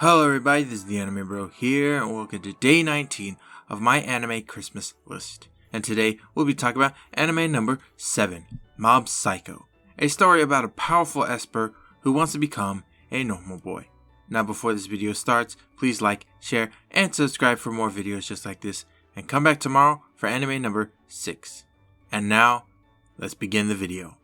Hello everybody, this is the Anime Bro here, and welcome to day 19 of my anime Christmas list. And today, we'll be talking about anime number 7, Mob Psycho, a story about a powerful Esper who wants to become a normal boy. Now before this video starts, please like, share, and subscribe for more videos just like this, and come back tomorrow for anime number 6. And now, let's begin the video.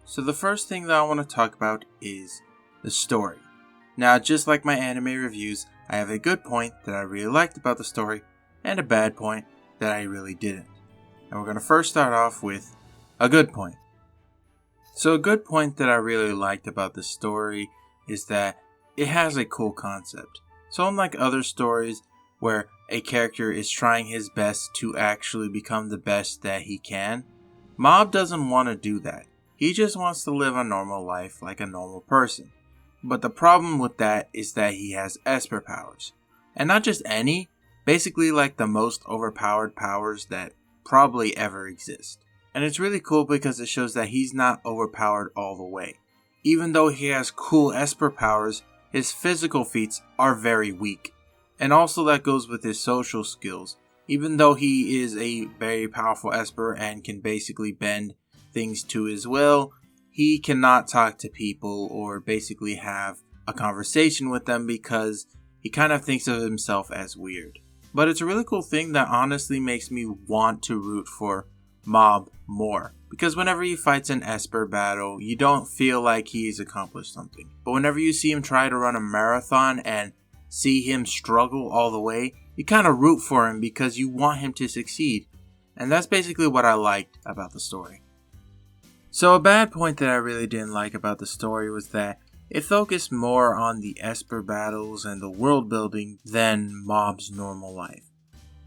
So the first thing that I want to talk about is the story. Now, just like my anime reviews, I have a good point that I really liked about the story, and a bad point that I really didn't. And we're going to first start off with a good point. So a good point that I really liked about the story is that it has a cool concept. So unlike other stories where a character is trying his best to actually become the best that he can, Mob doesn't want to do that. He just wants to live a normal life like a normal person. But the problem with that is that he has Esper powers. And not just any, basically like the most overpowered powers that probably ever exist. And it's really cool because it shows that he's not overpowered all the way. Even though he has cool Esper powers, his physical feats are very weak. And also that goes with his social skills. Even though he is a very powerful Esper and can basically bend things to his will, he cannot talk to people or basically have a conversation with them because he kind of thinks of himself as weird. But it's a really cool thing that honestly makes me want to root for Mob more. Because whenever he fights an Esper battle, you don't feel like he's accomplished something. But whenever you see him try to run a marathon and see him struggle all the way, you kind of root for him because you want him to succeed. And that's basically what I liked about the story. So a bad point that I really didn't like about the story was that it focused more on the Esper battles and the world building than Mob's normal life.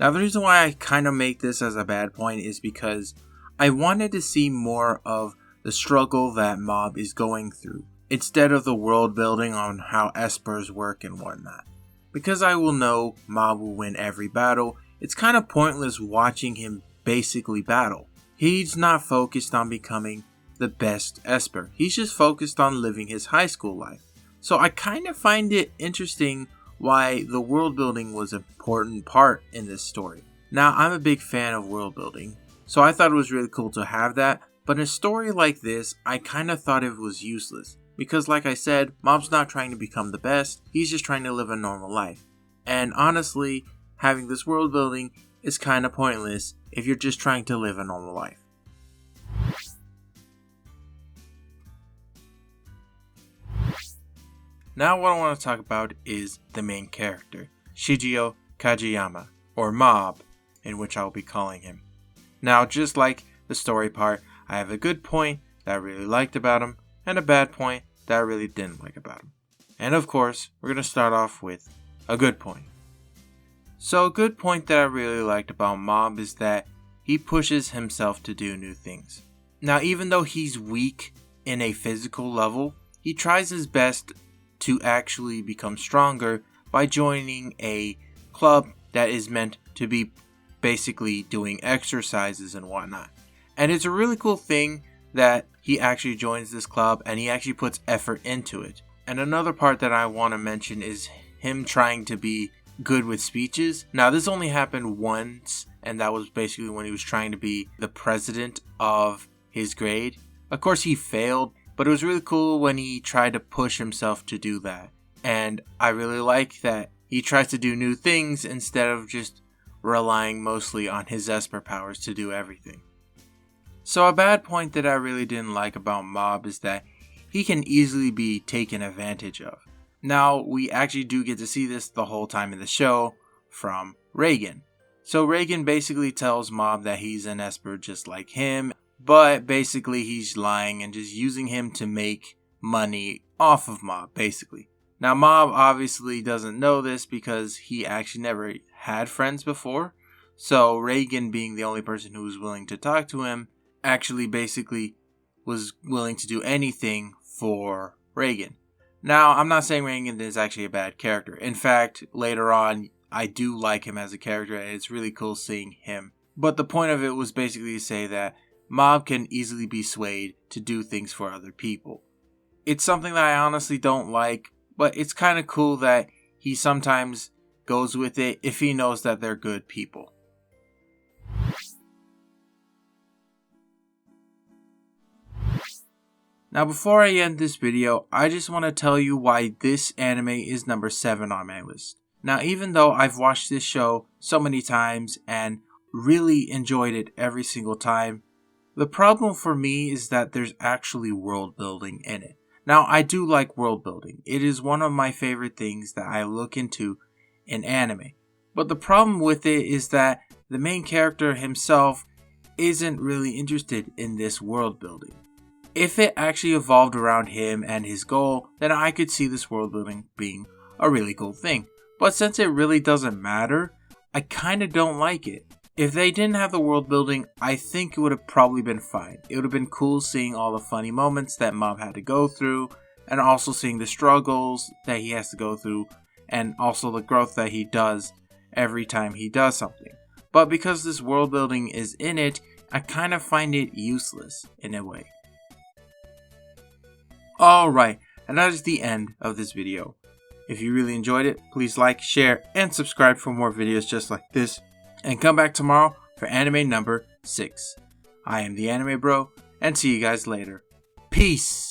Now the reason why I kind of make this as a bad point is because I wanted to see more of the struggle that Mob is going through, instead of the world building on how Espers work and whatnot. Because I will know Mob will win every battle, it's kind of pointless watching him basically battle. He's not focused on becoming the best Esper. He's just focused on living his high school life. So I kind of find it interesting why the world building was an important part in this story. Now, I'm a big fan of world building, so I thought it was really cool to have that, but in a story like this, I kind of thought it was useless. Because like I said, Mob's not trying to become the best, he's just trying to live a normal life. And honestly, having this world building is kind of pointless if you're just trying to live a normal life. Now what I want to talk about is the main character, Shigeo Kageyama, or Mob, in which I'll be calling him. Now just like the story part, I have a good point that I really liked about him, and a bad point that I really didn't like about him. And of course, we're going to start off with a good point. So a good point that I really liked about Mob is that he pushes himself to do new things. Now even though he's weak in a physical level, he tries his best to actually become stronger by joining a club that is meant to be basically doing exercises and whatnot. And it's a really cool thing that he actually joins this club and he actually puts effort into it. And another part that I want to mention is him trying to be good with speeches. Now this only happened once, and that was basically when he was trying to be the president of his grade. Of course he failed, but it was really cool when he tried to push himself to do that. And I really like that he tries to do new things instead of just relying mostly on his Esper powers to do everything. So a bad point that I really didn't like about Mob is that he can easily be taken advantage of. Now we actually do get to see this the whole time in the show from Reigen. So Reigen basically tells Mob that he's an Esper just like him, but basically he's lying and just using him to make money off of Mob, basically. Now Mob obviously doesn't know this because he actually never had friends before. So Reigen, being the only person who was willing to talk to him, actually basically was willing to do anything for Reigen. Now I'm not saying Reigen is actually a bad character. In fact, later on I do like him as a character and it's really cool seeing him. But the point of it was basically to say that Mob can easily be swayed to do things for other people. It's something that I honestly don't like, but it's kind of cool that he sometimes goes with it if he knows that they're good people. Now before I end this video, I just want to tell you why this anime is number 7 on my list. Now even though I've watched this show so many times and really enjoyed it every single time, the problem for me is that there's actually world building in it. Now I do like world building. It is one of my favorite things that I look into in anime. But the problem with it is that the main character himself isn't really interested in this world building. If it actually evolved around him and his goal, then I could see this world building being a really cool thing. But since it really doesn't matter, I kinda don't like it. If they didn't have the world building, I think it would have probably been fine. It would have been cool seeing all the funny moments that Mob had to go through, and also seeing the struggles that he has to go through, and also the growth that he does every time he does something. But because this world building is in it, I kind of find it useless in a way. Alright, and that is the end of this video. If you really enjoyed it, please like, share, and subscribe for more videos just like this. And come back tomorrow for anime number 6. I am the Anime Bro, and see you guys later. Peace!